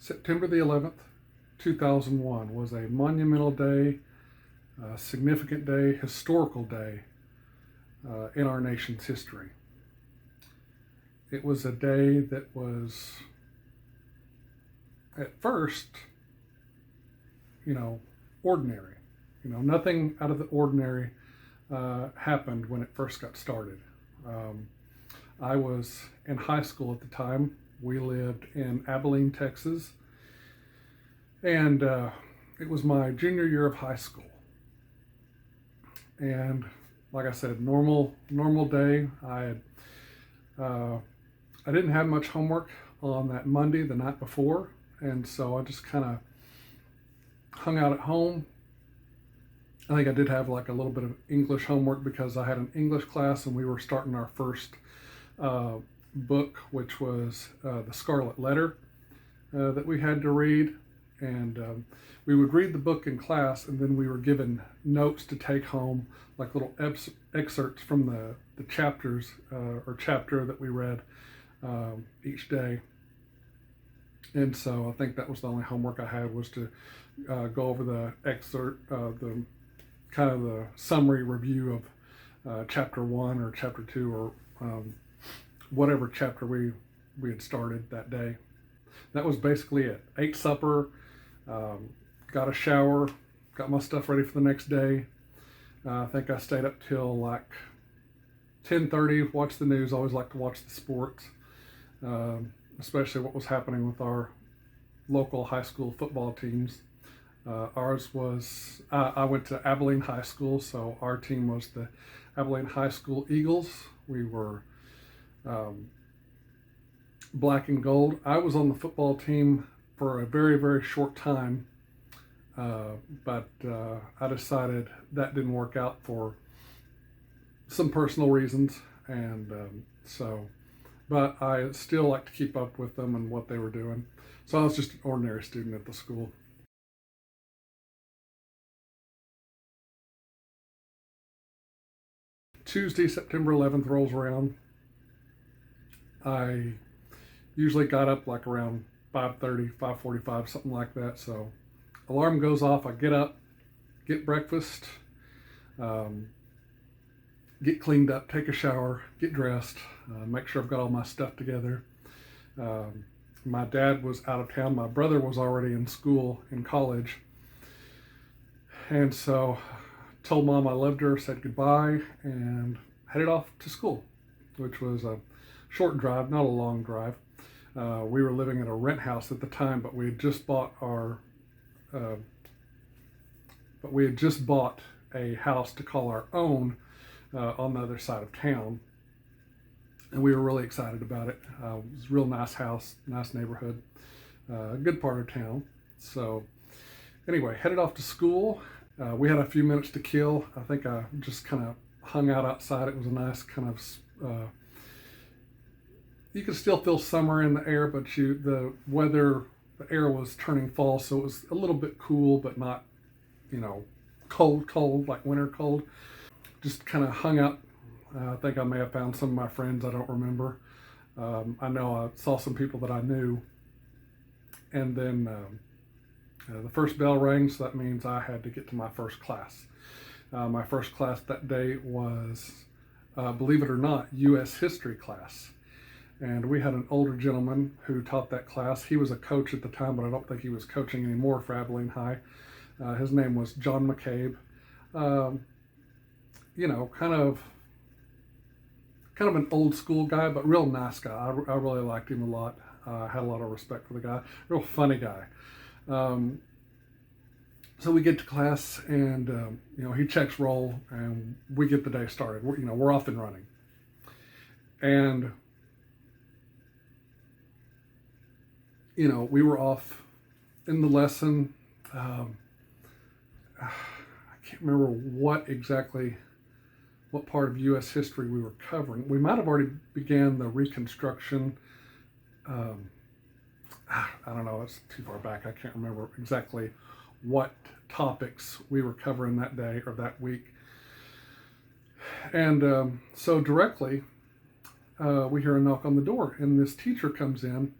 September the 11th, 2001 was a monumental day, a significant day, historical day in our nation's history. It was a day that was, at first, ordinary. Nothing out of the ordinary happened when it first got started. I was in high school at the time. We lived in Abilene, Texas, and it was my junior year of high school. And like I said, normal day. I didn't have much homework on that Monday, the night before, and so I just kind of hung out at home. I think I did have like a little bit of English homework because I had an English class and we were starting our first book, which was The Scarlet Letter, that we had to read. And we would read the book in class, and then we were given notes to take home, like little excerpts from the chapters or chapter that we read each day. And so I think that was the only homework I had, was to go over the excerpt, the kind of the summary review of chapter 1 or chapter 2 or whatever chapter we had started that day. That was basically it. Ate supper, got a shower, got my stuff ready for the next day. I think I stayed up till like 10:30, watched the news. I always like to watch the sports, especially what was happening with our local high school football teams. Ours was, I went to Abilene High School, so our team was the Abilene High School Eagles. We were black and gold. I was on the football team for a very, very short time, but I decided that didn't work out for some personal reasons, and but I still like to keep up with them and what they were doing. So I was just an ordinary student at the school. Tuesday, September 11th rolls around. I usually got up like around 5:30, 5:45, something like that. So alarm goes off, I get up, get breakfast, get cleaned up, take a shower, get dressed, make sure I've got all my stuff together. My dad was out of town. My brother was already in school, in college. And so told Mom I loved her, said goodbye, and headed off to school, which was a short drive, not a long drive. We were living in a rent house at the time, but we had just bought a house to call our own on the other side of town, and we were really excited about it. It was a real nice house, nice neighborhood, a good part of town. So anyway, headed off to school. We had a few minutes to kill. I think I just kind of hung out outside. It was a nice kind of, you could still feel summer in the air, but the air was turning fall, so it was a little bit cool, but not, cold, like winter cold. Just kind of hung out. I think I may have found some of my friends. I don't remember. I know I saw some people that I knew. And then the first bell rang, so that means I had to get to my first class. My first class that day was, believe it or not, U.S. history class. And we had an older gentleman who taught that class. He was a coach at the time, but I don't think he was coaching anymore for Abilene High. His name was John McCabe. Kind of an old school guy, but real nice guy. I really liked him a lot. Had a lot of respect for the guy. Real funny guy. So we get to class, and he checks roll, and we get the day started. We're off and running. And we were off in the lesson. I can't remember what part of U.S. history we were covering. We might have already began the Reconstruction. I don't know, it's too far back. I can't remember exactly what topics we were covering that day or that week. And so directly, we hear a knock on the door, and this teacher comes in,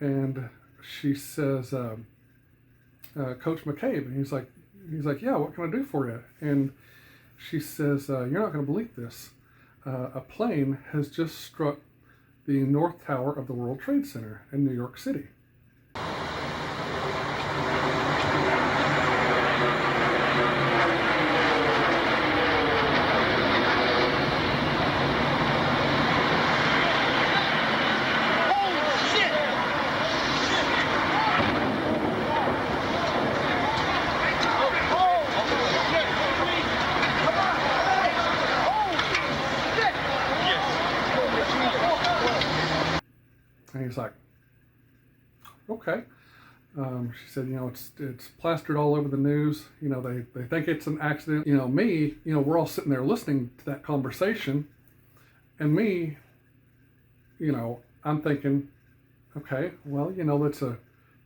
and she says, Coach McCabe, and he's like, yeah, what can I do for you? And she says, you're not going to believe this. A plane has just struck the North Tower of the World Trade Center in New York City. And he's like, okay. She said, it's plastered all over the news. They think it's an accident. We're all sitting there listening to that conversation. And me, I'm thinking, okay, well, that's a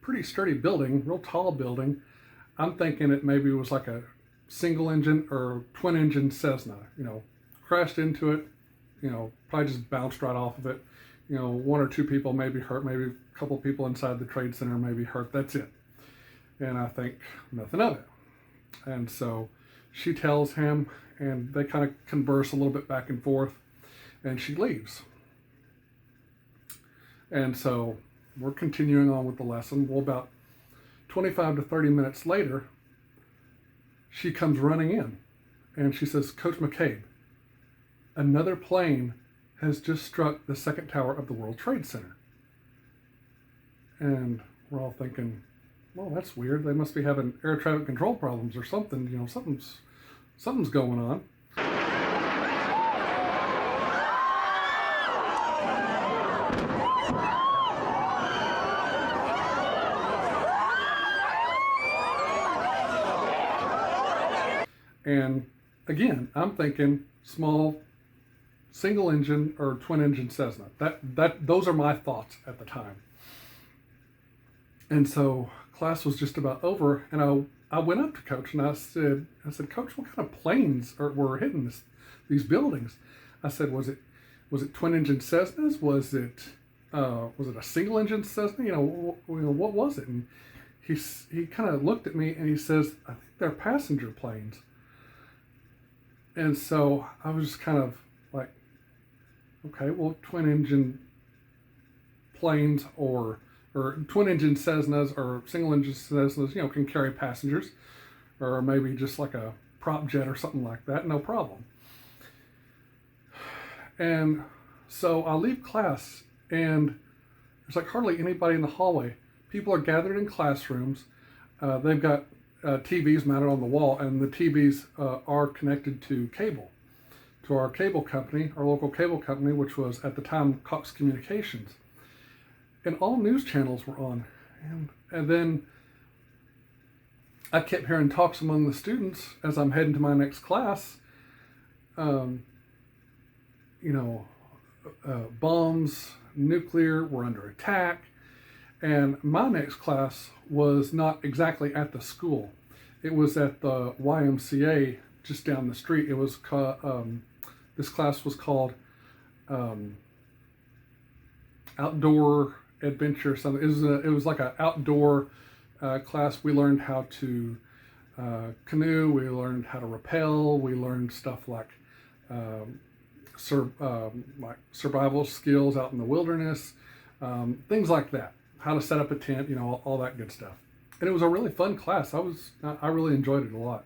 pretty sturdy building, real tall building. I'm thinking it maybe was like a single engine or twin engine Cessna, crashed into it, probably just bounced right off of it. One or two people may be hurt, maybe a couple people inside the trade center may be hurt. That's it. And I think nothing of it. And so she tells him, and they kind of converse a little bit back and forth, and she leaves. And so we're continuing on with the lesson. Well, about 25 to 30 minutes later, she comes running in, and she says, Coach McCabe, another plane has just struck the second tower of the World Trade Center. And we're all thinking, well, that's weird. They must be having air traffic control problems or something. Something's going on. And again, I'm thinking small single engine or twin engine Cessna. Those are my thoughts at the time. And so class was just about over, and I went up to Coach and I said, Coach, what kind of planes were hitting these buildings? I said, was it twin engine Cessnas? Was it a single engine Cessna? What was it? And he kind of looked at me and he says, I think they're passenger planes. And so I was just kind of like, okay, well, twin engine planes or twin engine Cessnas or single engine Cessnas, can carry passengers, or maybe just like a prop jet or something like that, no problem. And so I leave class, and there's like hardly anybody in the hallway. People are gathered in classrooms. They've got TVs mounted on the wall, and the TVs are connected to cable, to our cable company, our local cable company, which was at the time Cox Communications. And all news channels were on. And then I kept hearing talks among the students as I'm heading to my next class. Bombs, nuclear, were under attack. And my next class was not exactly at the school. It was at the YMCA just down the street. It was this class was called Outdoor Adventure. Something. It was like an outdoor class. We learned how to canoe. We learned how to rappel. We learned stuff like survival skills out in the wilderness, things like that. How to set up a tent, all that good stuff. And it was a really fun class. I really enjoyed it a lot.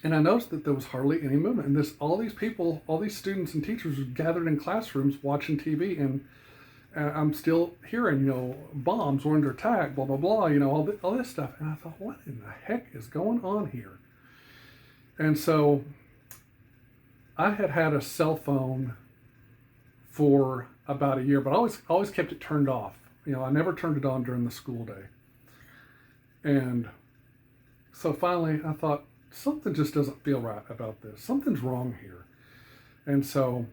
And I noticed that there was hardly any movement. And all these people, all these students and teachers were gathered in classrooms watching TV. And I'm still hearing, bombs were under attack, blah, blah, blah, all this stuff. And I thought, what in the heck is going on here? And so I had a cell phone for about a year, but I always kept it turned off. I never turned it on during the school day. And so finally I thought, something just doesn't feel right about this. Something's wrong here. And so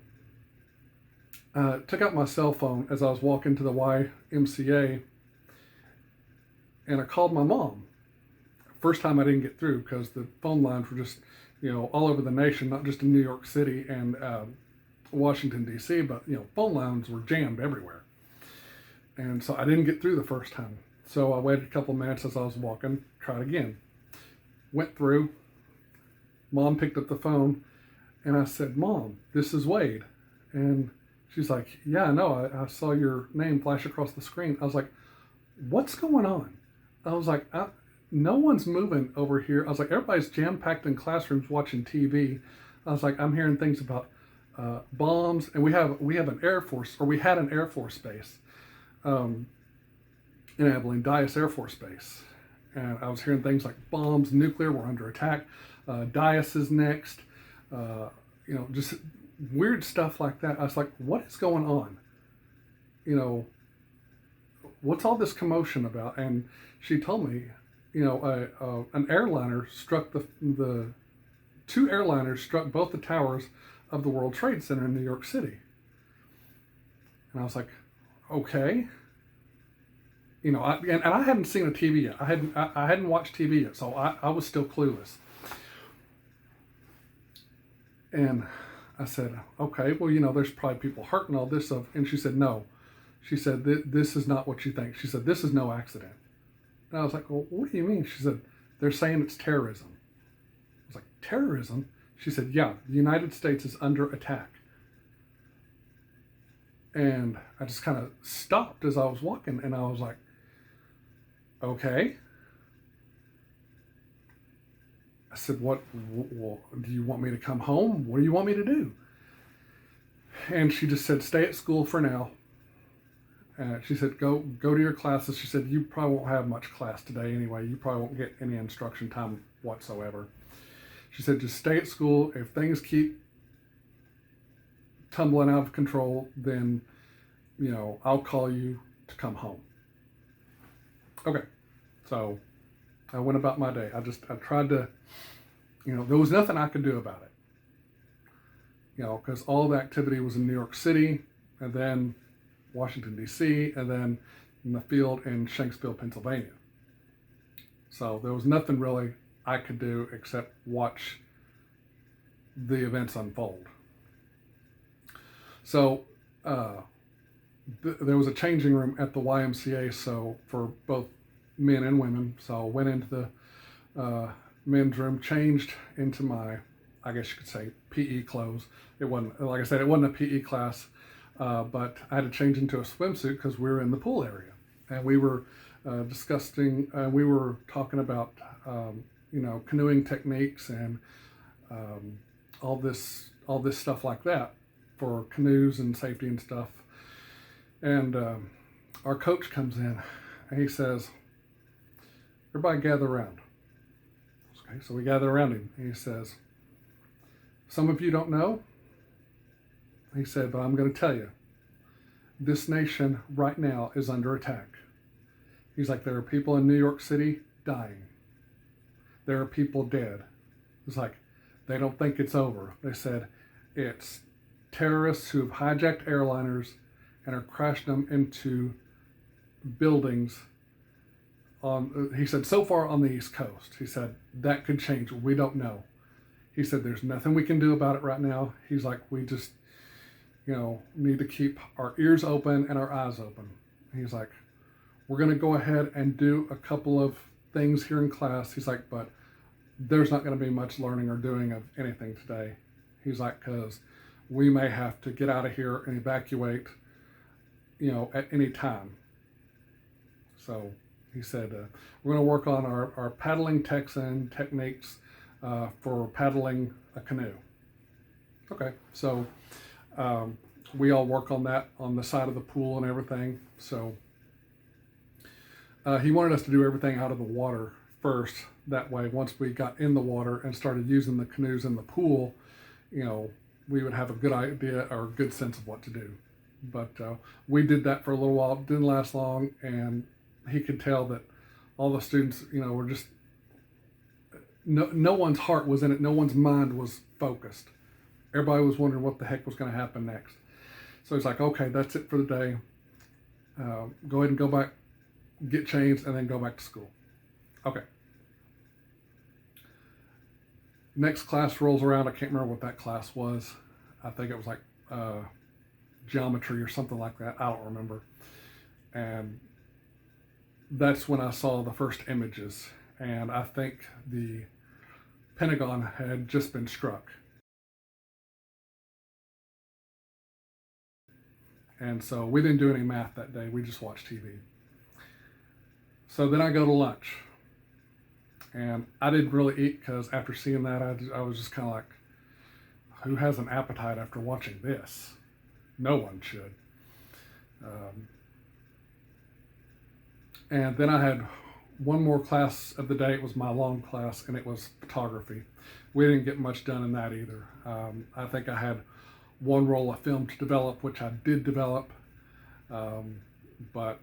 I took out my cell phone as I was walking to the YMCA, and I called my mom. First time I didn't get through because the phone lines were just, all over the nation, not just in New York City and Washington, D.C., but, phone lines were jammed everywhere. And so I didn't get through the first time. So I waited a couple minutes as I was walking, tried again. Went through. Mom picked up the phone and I said, Mom, this is Wade. And she's like, yeah, I know. I saw your name flash across the screen. I was like, what's going on? I was like, no one's moving over here. I was like, everybody's jam-packed in classrooms watching TV. I was like, I'm hearing things about bombs, and we have an Air Force, or we had an Air Force base in Abilene, Dyess Air Force Base. And I was hearing things like bombs, nuclear, we're under attack. Dyess is next. Just weird stuff like that. I was like, what is going on? What's all this commotion about? And she told me, an airliner struck the two airliners struck both the towers of the World Trade Center in New York City. And I was like, okay. And I hadn't seen a TV yet. I hadn't watched TV yet, so I was still clueless. And I said, okay, well, there's probably people hurt and all this stuff. And she said, no. She said, this is not what you think. She said, this is no accident. And I was like, well, what do you mean? She said, they're saying it's terrorism. I was like, terrorism? She said, yeah, the United States is under attack. And I just kind of stopped as I was walking, and I was like, okay. I said, what, do you want me to come home? What do you want me to do? And she just said, stay at school for now. She said, go to your classes. She said, you probably won't have much class today anyway. You probably won't get any instruction time whatsoever. She said, just stay at school. If things keep tumbling out of control, then, I'll call you to come home. Okay. So I went about my day. I tried to, there was nothing I could do about it. Because all the activity was in New York City, and then Washington, D.C., and then in the field in Shanksville, Pennsylvania. So there was nothing really I could do except watch the events unfold. So there was a changing room at the YMCA, so for both men and women. So I went into the men's room, changed into my, I guess you could say, PE clothes. It wasn't, like I said, it wasn't a PE class. But I had to change into a swimsuit because we were in the pool area, and we were discussing. We were talking about canoeing techniques and all this stuff like that for canoes and safety and stuff. And our coach comes in and he says, "Everybody gather around." Okay, so we gather around him. And he says, "Some of you don't know." He said, "But I'm going to tell you, this nation right now is under attack." He's like, there are people in New York City dying. There are people dead. It's like, they don't think it's over. They said, it's terrorists who have hijacked airliners and are crashing them into buildings he said, so far on the East Coast. He said, that could change. We don't know. He said, there's nothing we can do about it right now. He's like, we just need to keep our ears open and our eyes open. He's like, we're going to go ahead and do a couple of things here in class. He's like, but there's not going to be much learning or doing of anything today. He's like, because we may have to get out of here and evacuate, at any time. So he said, we're going to work on our paddling techniques for paddling a canoe. Okay, so we all work on that on the side of the pool and everything. So he wanted us to do everything out of the water first. That way, once we got in the water and started using the canoes in the pool, we would have a good idea or a good sense of what to do. But we did that for a little while. It didn't last long, and he could tell that all the students, were just, no one's heart was in it. No one's mind was focused. Everybody was wondering what the heck was going to happen next. So he's like, okay, that's it for the day. Go ahead and go back, get changed, and then go back to school. Okay. Next class rolls around. I can't remember what that class was. I think it was like geometry or something like that. I don't remember. And that's when I saw the first images. And I think the Pentagon had just been struck. And so we didn't do any math that day. We just watched TV. So then I go to lunch. And I didn't really eat because after seeing that, I was just kind of like, who has an appetite after watching this? No one should. And then I had one more class of the day. It was my long class, and it was photography. We didn't get much done in that either. I think I had one roll of film to develop, which I did develop, but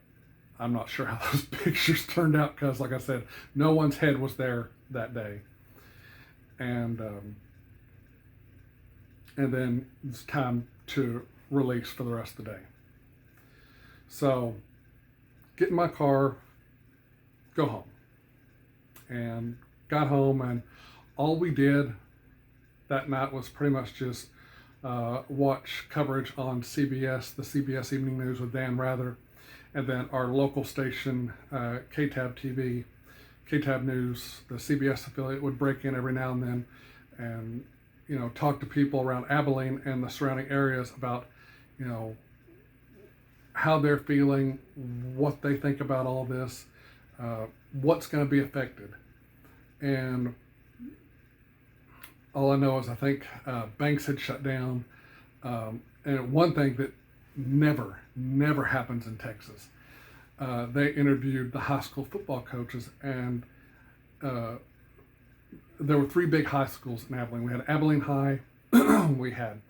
I'm not sure how those pictures turned out because, like I said, no one's head was there that day. And then it's time to release for the rest of the day. So get in my car, go home. And got home, and all we did that night was pretty much just watch coverage on CBS, the CBS Evening News with Dan Rather, and then our local station, KTAB TV, KTAB News, the CBS affiliate, would break in every now and then and, talk to people around Abilene and the surrounding areas about, how they're feeling, what they think about all this, what's going to be affected. And all I know is I think banks had shut down. And one thing that never happens in Texas, they interviewed the high school football coaches, and there were 3 big high schools in Abilene. We had Abilene High, we had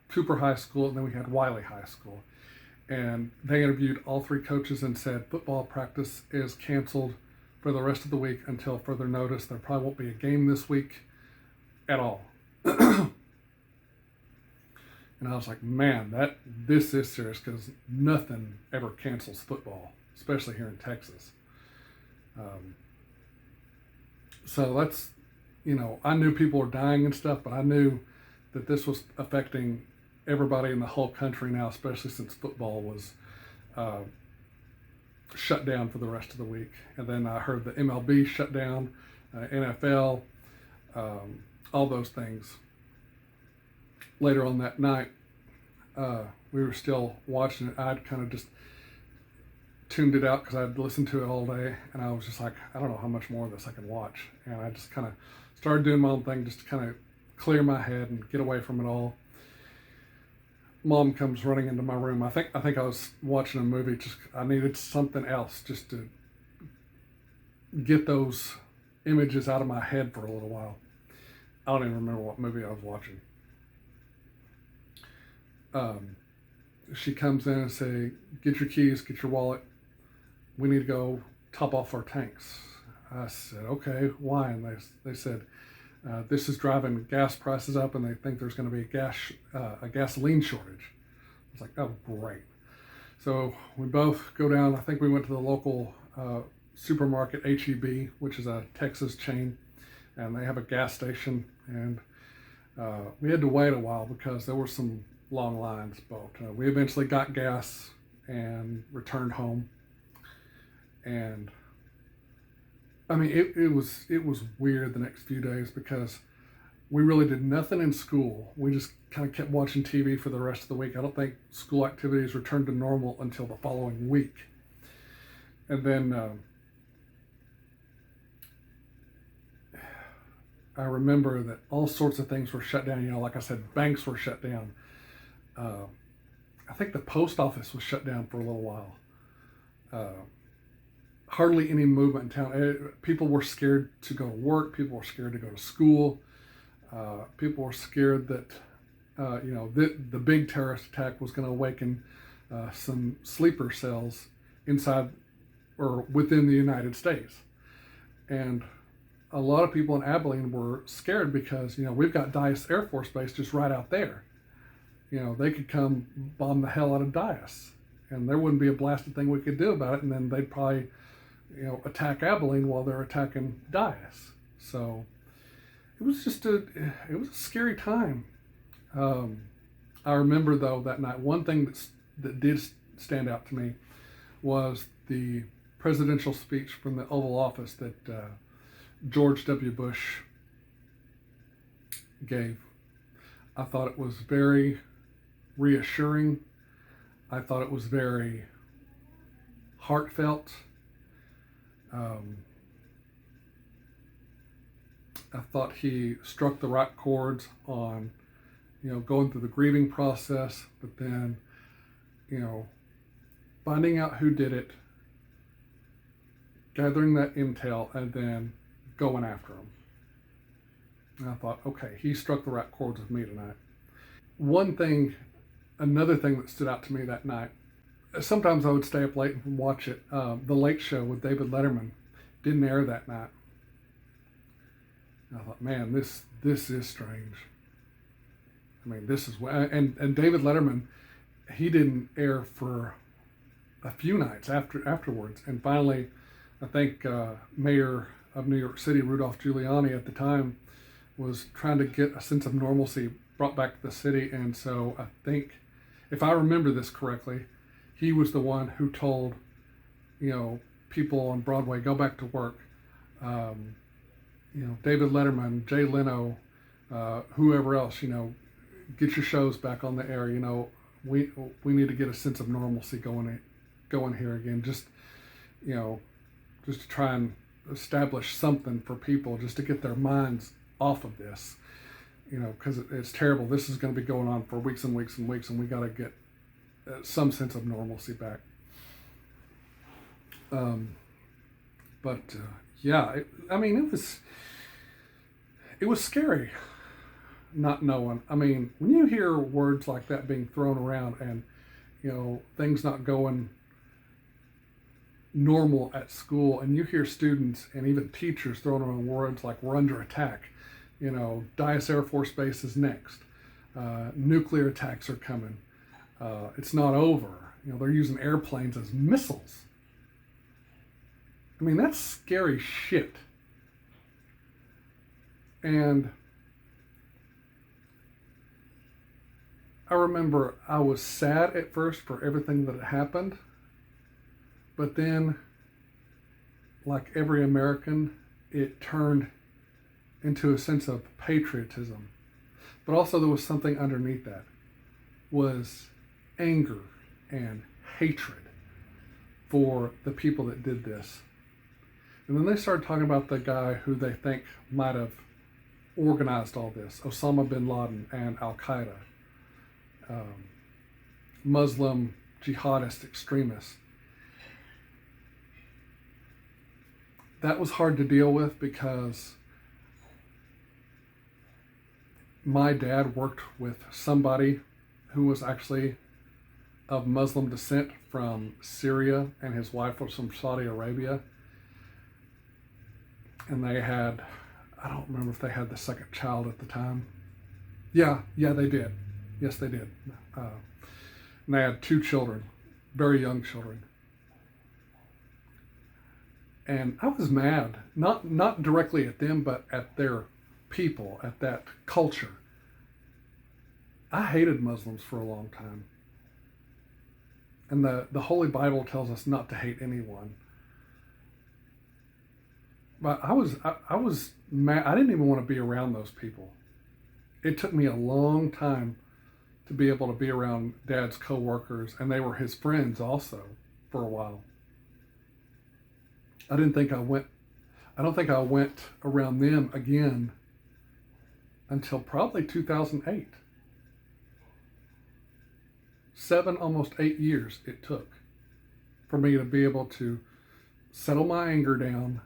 Cooper High School, and then we had Wiley High School. And they interviewed all 3 coaches and said football practice is canceled for the rest of the week until further notice. There probably won't be a game this week at all. And I was like, man, this is serious, because nothing ever cancels football, especially here in Texas. So that's, I knew people were dying and stuff, but I knew that this was affecting everybody in the whole country now, especially since football was shut down for the rest of the week. And then I heard the MLB shut down, NFL, all those things. Later on that night, we were still watching it. I'd kind of just tuned it out because I'd listened to it all day, and I was just like, I don't know how much more of this I can watch. And I just kind of started doing my own thing just to kind of clear my head and get away from it all. Mom comes running into my room. I think I was watching a movie. Just I needed something else just to get those images out of my head for a little while. I don't even remember what movie I was watching. She comes in and say, get your keys, get your wallet. We need to go top off our tanks. I said, okay, why? And they said, this is driving gas prices up, and they think there's going to be a gasoline shortage. I was like, oh, great. So we both go down. I think we went to the local supermarket, HEB, which is a Texas chain, and they have a gas station. And we had to wait a while because there were some long lines, but we eventually got gas and returned home. And I mean, it was weird the next few days because we really did nothing in school. We just kind of kept watching TV for the rest of the week. I don't think school activities returned to normal until the following week. And then I remember that all sorts of things were shut down. Like I said, banks were shut down. I think the post office was shut down for a little while. Hardly any movement in town. People were scared to go to work. People were scared to go to school. People were scared that, the big terrorist attack was going to awaken some sleeper cells inside or within the United States. And a lot of people in Abilene were scared because, we've got Dyess Air Force Base just right out there. They could come bomb the hell out of Dyess, and there wouldn't be a blasted thing we could do about it. And then they'd probably, attack Abilene while they're attacking Dyess. So it was just a scary time. I remember though that night, one thing that did stand out to me was the presidential speech from the Oval Office that George W. Bush gave. I thought it was very reassuring. I thought it was very heartfelt. I thought he struck the right chords on, going through the grieving process, but then, finding out who did it, gathering that intel, and then going after him. And I thought, okay, he struck the right chords with me tonight. Another thing that stood out to me that night, sometimes I would stay up late and watch it. The Late Show with David Letterman didn't air that night. And I thought, man, this is strange. I mean, this is and David Letterman, he didn't air for a few nights afterwards, and finally, I think Mayor of New York City, Rudolph Giuliani, at the time, was trying to get a sense of normalcy brought back to the city, and so I think, if I remember this correctly, he was the one who told, people on Broadway, go back to work. David Letterman, Jay Leno, whoever else, get your shows back on the air. We need to get a sense of normalcy going here again. Just to try and establish something for people, just to get their minds off of this. Because it's terrible. This is going to be going on for weeks and weeks and weeks, and we got to get some sense of normalcy back. It was scary not knowing. I mean, when you hear words like that being thrown around and, things not going normal at school, and you hear students and even teachers throwing around words like we're under attack, Dyess Air Force Base is next, nuclear attacks are coming, it's not over, they're using airplanes as missiles. I mean, that's scary shit. And I remember I was sad at first for everything that had happened, but then, like every American, it turned into a sense of patriotism. But also there was something underneath that, was anger and hatred for the people that did this. And then they started talking about the guy who they think might have organized all this, Osama bin Laden and Al-Qaeda, Muslim jihadist extremists. That was hard to deal with because my dad worked with somebody who was actually of Muslim descent from Syria, and his wife was from Saudi Arabia. And they had, I don't remember if they had the second child at the time. Yeah, they did. Yes, they did. And they had 2 children, very young children. And I was mad, not directly at them, but at their people, at that culture. I hated Muslims for a long time. And the Holy Bible tells us not to hate anyone. But I was mad. I didn't even want to be around those people. It took me a long time to be able to be around Dad's coworkers, and they were his friends also for a while. I don't think I went around them again until probably 2008. 7, almost 8 years it took for me to be able to settle my anger down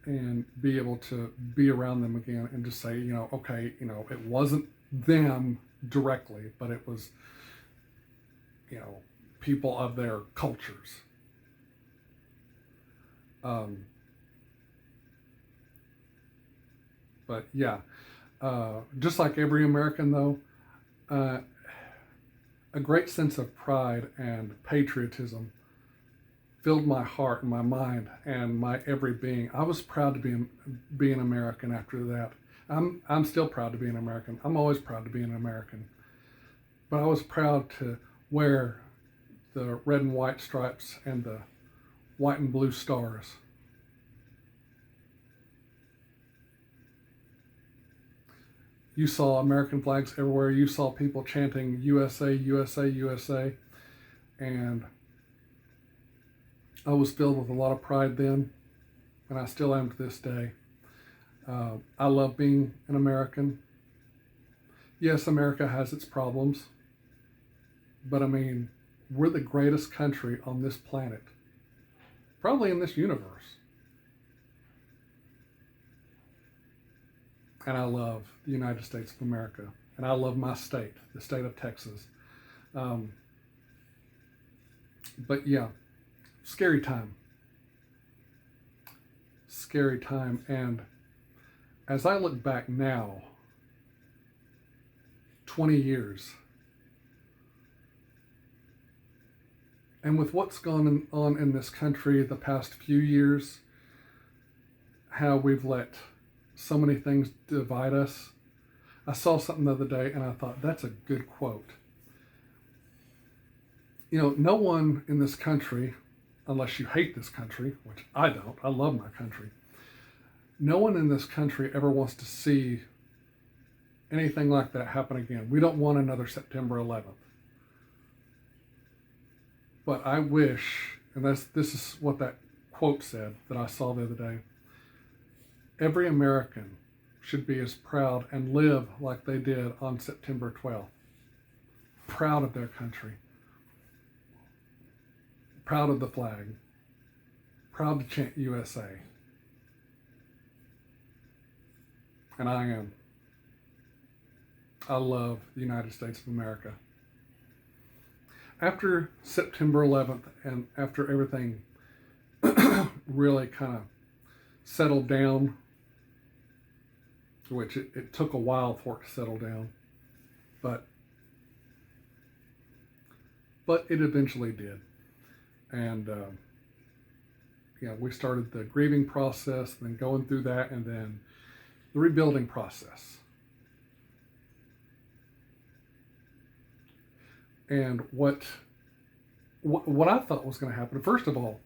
and be able to be around them again and just say, okay, it wasn't them directly, but it was, people of their cultures. But yeah, just like every American though, a great sense of pride and patriotism filled my heart and my mind and my every being. I was proud to be an American after that. I'm still proud to be an American. I'm always proud to be an American. But I was proud to wear the red and white stripes and the white and blue stars. You saw American flags everywhere. You saw people chanting USA, USA, USA. And I was filled with a lot of pride then, and I still am to this day. I love being an American. Yes, America has its problems, but I mean, we're the greatest country on this planet, probably in this universe. And I love the United States of America, and I love my state, the state of Texas. But yeah, scary time. Scary time. And as I look back now, 20 years, and with what's gone on in this country the past few years, how we've let so many things divide us. I saw something the other day and I thought, that's a good quote. You know, no one in this country, unless you hate this country, which I don't, I love my country. No one in this country ever wants to see anything like that happen again. We don't want another September 11th. But I wish, and this is what that quote said that I saw the other day, every American should be as proud and live like they did on September 12th. Proud of their country. Proud of the flag. Proud to chant USA. And I am. I love the United States of America. After September 11th and after everything really kind of settled down, which it took a while for it to settle down, but it eventually did. And we started the grieving process, then going through that, and then the rebuilding process. And what I thought was going to happen, first of all,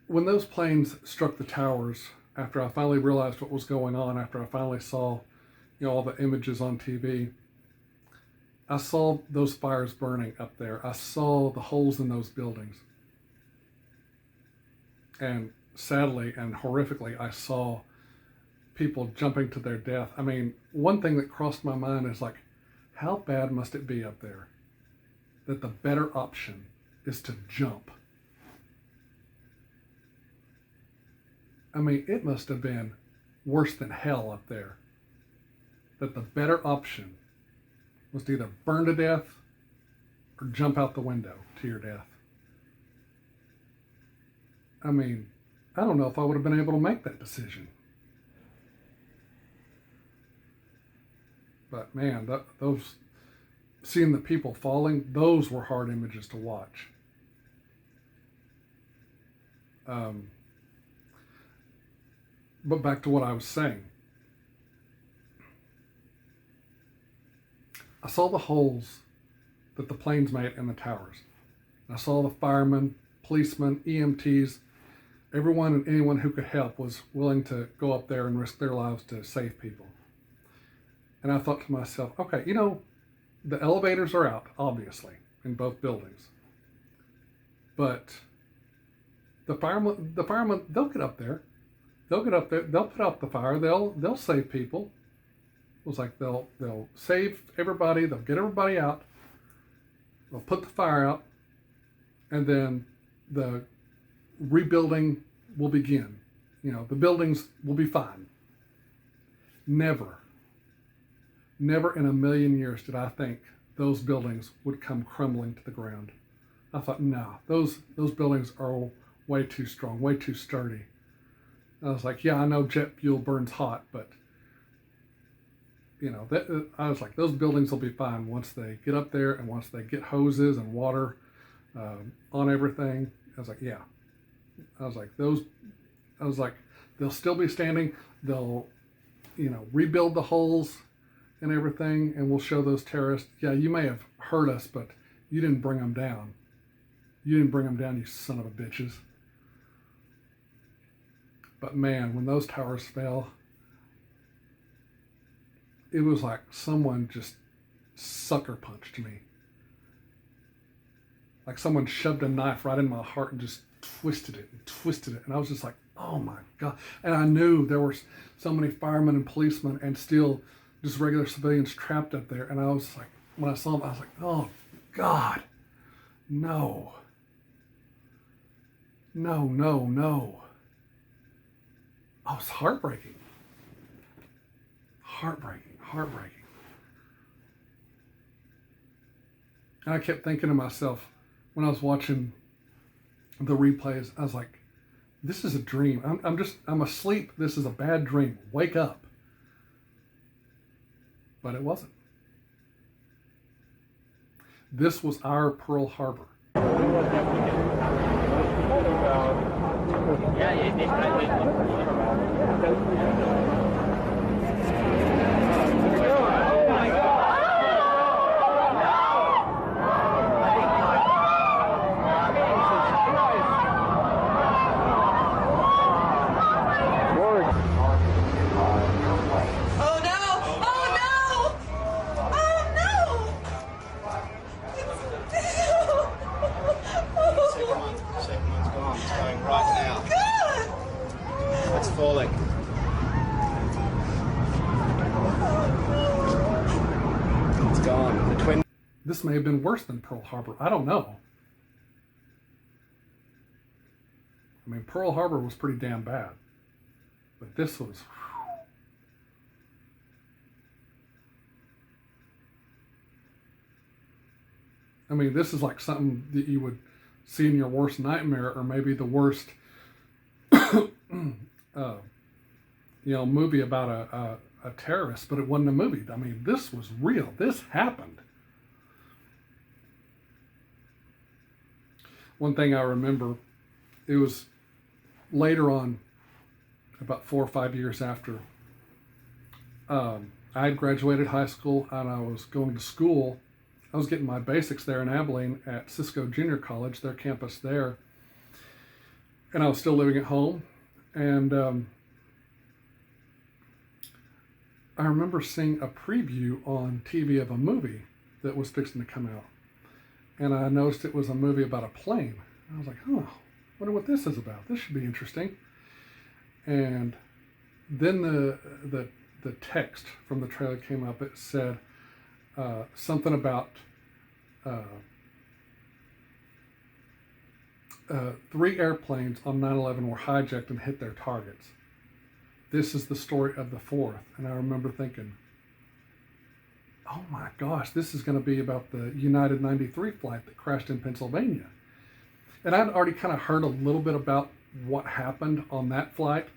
when those planes struck the towers, after I finally realized what was going on, after I finally saw, all the images on TV, I saw those fires burning up there. I saw the holes in those buildings. And sadly and horrifically, I saw people jumping to their death. I mean, one thing that crossed my mind is like, how bad must it be up there that the better option is to jump? I mean, it must have been worse than hell up there. That the better option was to either burn to death or jump out the window to your death. I mean, I don't know if I would have been able to make that decision. But man, those, seeing the people falling, those were hard images to watch. But back to what I was saying. I saw the holes that the planes made in the towers. I saw the firemen, policemen, EMTs, everyone and anyone who could help was willing to go up there and risk their lives to save people. And I thought to myself, okay, the elevators are out, obviously, in both buildings. But the firemen, they'll get up there. They'll get up there, they'll put out the fire, they'll save people. It was like they'll save everybody, they'll get everybody out, they'll put the fire out, and then the rebuilding will begin. The buildings will be fine. Never in a million years did I think those buildings would come crumbling to the ground. I thought, no, those buildings are way too strong, way too sturdy. I was like, yeah, I know jet fuel burns hot, but I was like, those buildings will be fine once they get up there and once they get hoses and water on everything. I was like, yeah. I was like, they'll still be standing. They'll, rebuild the holes and everything, and we'll show those terrorists, yeah, you may have hurt us, but you didn't bring them down. You didn't bring them down, you son of a bitches. But man, when those towers fell, it was like someone just sucker punched me. Like someone shoved a knife right in my heart and just twisted it and twisted it. And I was just like, oh my God. And I knew there were so many firemen and policemen and still just regular civilians trapped up there. And I was like, when I saw them, I was like, oh God, no. No, no, no. Oh, it was heartbreaking. Heartbreaking, heartbreaking. And I kept thinking to myself, when I was watching the replays, I was like, this is a dream. I'm asleep. This is a bad dream. Wake up. But it wasn't. This was our Pearl Harbor. Falling. It's gone. The twin. This may have been worse than Pearl Harbor. I don't know. I mean, Pearl Harbor was pretty damn bad. But this was... I mean, this is like something that you would see in your worst nightmare, or maybe the worst movie about a terrorist, but it wasn't a movie. I mean, this was real. This happened. One thing I remember, it was later on, about 4 or 5 years after, I had graduated high school and I was going to school. I was getting my basics there in Abilene at Cisco Junior College, their campus there. And I was still living at home. And I remember seeing a preview on TV of a movie that was fixing to come out. And I noticed it was a movie about a plane. I was like, oh, wonder what this is about. This should be interesting. And then the text from the trailer came up. It said something about 3 airplanes on 9/11 were hijacked and hit their targets. This is the story of the 4th. And I remember thinking, oh my gosh, this is going to be about the United 93 flight that crashed in Pennsylvania. And I'd already kind of heard a little bit about what happened on that flight,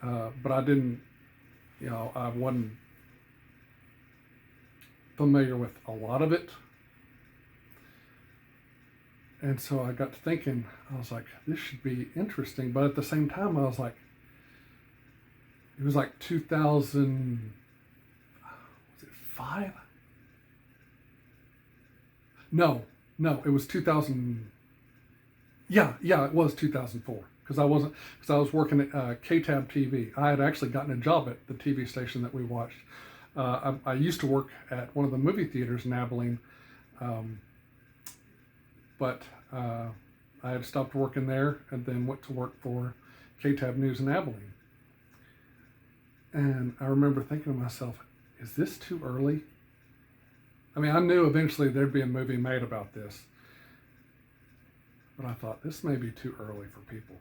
but I didn't, I wasn't familiar with a lot of it. And so I got to thinking, I was like, this should be interesting. But at the same time, I was like, it was like 2000, was it 5? No, it was 2000. Yeah, it was 2004. Because I was working at KTAB TV. I had actually gotten a job at the TV station that we watched. I used to work at one of the movie theaters in Abilene, but I had stopped working there and then went to work for KTAB News in Abilene. And I remember thinking to myself, is this too early? I mean, I knew eventually there'd be a movie made about this, but I thought this may be too early for people.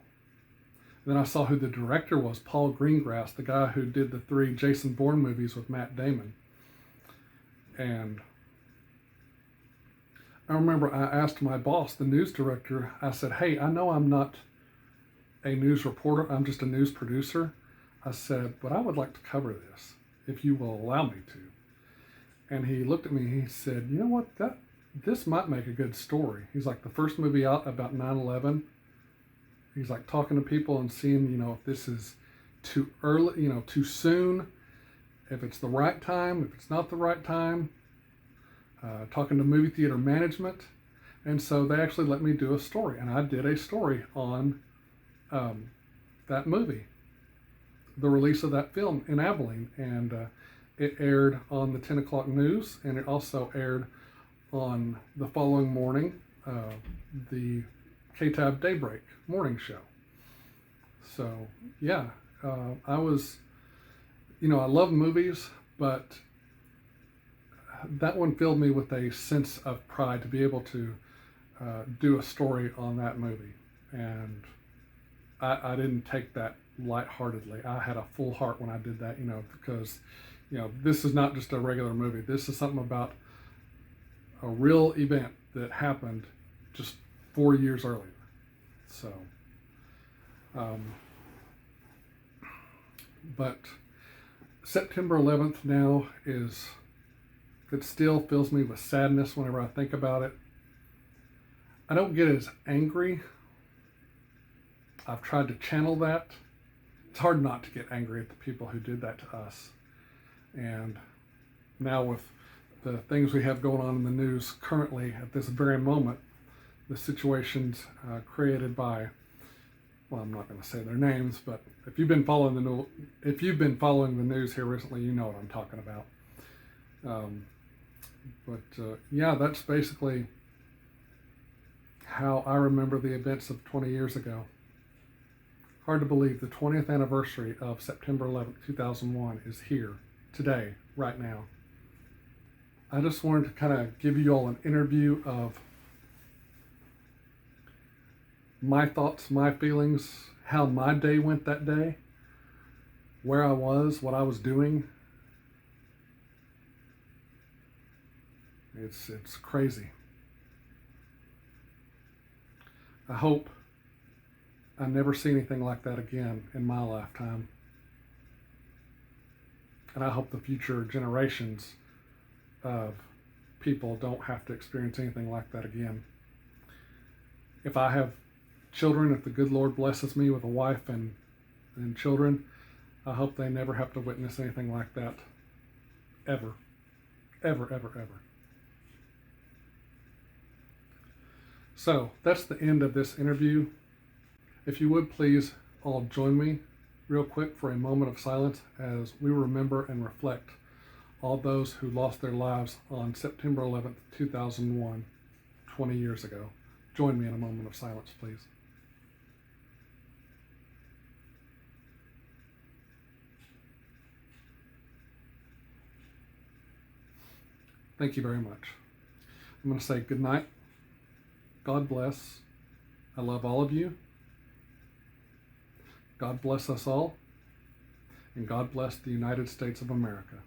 And then I saw who the director was, Paul Greengrass, the guy who did the 3 Jason Bourne movies with Matt Damon. And I remember I asked my boss, the news director, I said, hey, I know I'm not a news reporter, I'm just a news producer. I said, but I would like to cover this, if you will allow me to. And he looked at me and he said, you know what, this might make a good story. He's like, the first movie out about 9/11, he's like talking to people and seeing, if this is too early, too soon, if it's the right time, if it's not the right time, talking to movie theater management. And so they actually let me do a story, and I did a story on that movie, the release of that film in Abilene, and it aired on the 10 o'clock news, and it also aired on the following morning, the KTAB Daybreak morning show. So yeah, I was, I love movies, but that one filled me with a sense of pride to be able to do a story on that movie. And I didn't take that lightheartedly. I had a full heart when I did that, because, this is not just a regular movie. This is something about a real event that happened just 4 years earlier. So, but September 11th now it still fills me with sadness whenever I think about it. I don't get as angry. I've tried to channel that. It's hard not to get angry at the people who did that to us. And now with the things we have going on in the news currently at this very moment, the situations created by, well, I'm not going to say their names, but if you've been following the news here recently, you know what I'm talking about. Yeah, that's basically how I remember the events of 20 years ago. Hard to believe the 20th anniversary of September 11th, 2001 is here today, right now. I just wanted to kind of give you all an interview of my thoughts, my feelings, how my day went that day, where I was, what I was doing. It's crazy. I hope I never see anything like that again in my lifetime. And I hope the future generations of people don't have to experience anything like that again. If I have children, if the good Lord blesses me with a wife and children, I hope they never have to witness anything like that. Ever. Ever, ever, ever. So that's the end of this interview. If you would please all join me real quick for a moment of silence as we remember and reflect all those who lost their lives on September 11th, 2001, 20 years ago. Join me in a moment of silence, please. Thank you very much. I'm going to say good night. God bless. I love all of you. God bless us all. And God bless the United States of America.